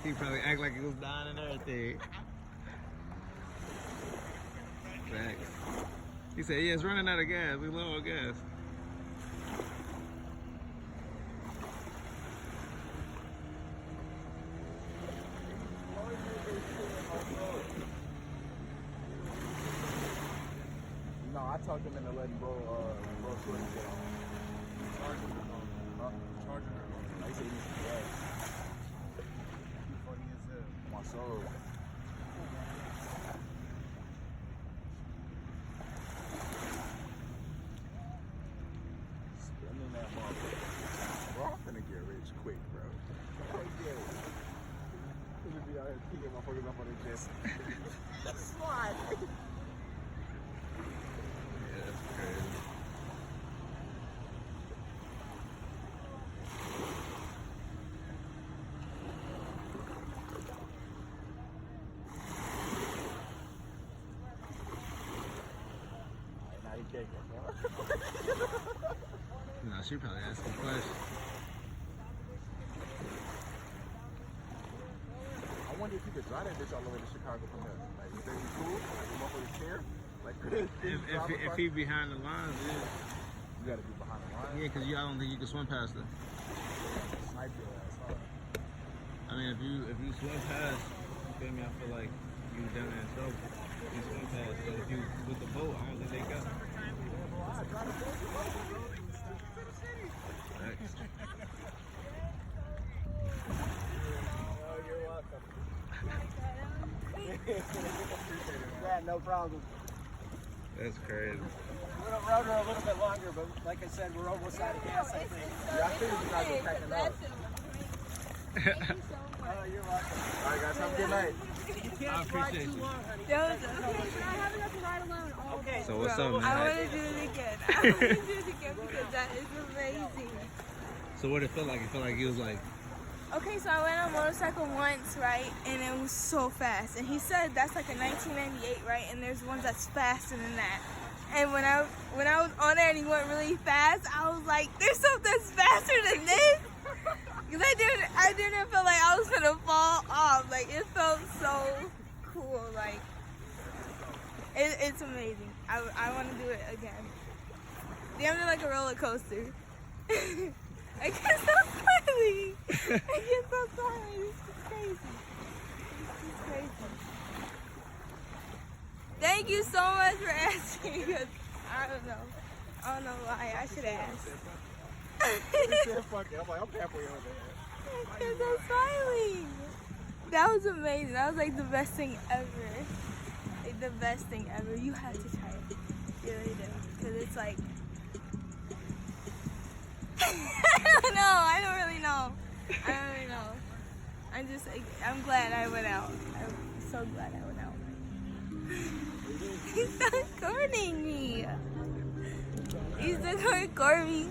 He probably act like he was dying and everything. Facts. He said, yeah, it's running out of gas. We low on gas. No, I talked him into letting bro Shorty get on. Charging her on. Huh? Charging her on. I said he needs some gas. You funny as hell. My soul. Spending that motherfucker. Bro, I'm finna get rich quick, bro. Oh, yeah. I'm gonna be out here kicking motherfuckers up on the chest. That's slide. Yeah, that's crazy. Alright, now you kicking, bro. No, she probably asking questions. I wonder if you could drive that bitch all the way to Chicago from there. Like, would that be cool? Like, the motherfuckers care? Like, If he behind the lines, yeah. you gotta be behind the line. Yeah, because I don't think you can swim past her. Snipe your ass, huh? I mean, if you swim past, you feel me? I feel like you down there in trouble. You swim past, but if you with the boat, I don't think they got. Facts. Oh, you're welcome. Yeah, no problem. That's crazy. We're gonna rode her a little bit longer, but like I said, we're almost out of gas, I think. Yeah, I figured you guys were packing up. Thank you so much. Oh, you're welcome. All right, guys, have a good night. You I can't ride appreciate too you. long, honey. That was okay, but I have enough to ride alone all Okay. day. So what's Bro, up, man? I want to do it again. I want to do it again because that is amazing. So what it felt like? It felt like he was like, Okay, so I went on a motorcycle once, right? And it was so fast. And he said that's like a 1998, right? And there's ones that's faster than that. And when I was on there and he went really fast, I was like, there's something that's faster than this? Because I didn't feel like I was gonna fall off. Like, it felt so cool. Like, it's amazing. I want to do it again. Damn, like a roller coaster. I can't stop smiling. I can't stop smiling. This is crazy. This is crazy. Thank you so much for asking. Because I don't know why. I should ask. Fuck it. I'm like, I'm halfway over there. I can't stop smiling. That was amazing. That was like the best thing ever. Like the best thing ever. You have to try it. You really do. Because it's like, I don't really know. I'm glad I went out. I'm so glad I went out. He's not recording me. He's not recording me.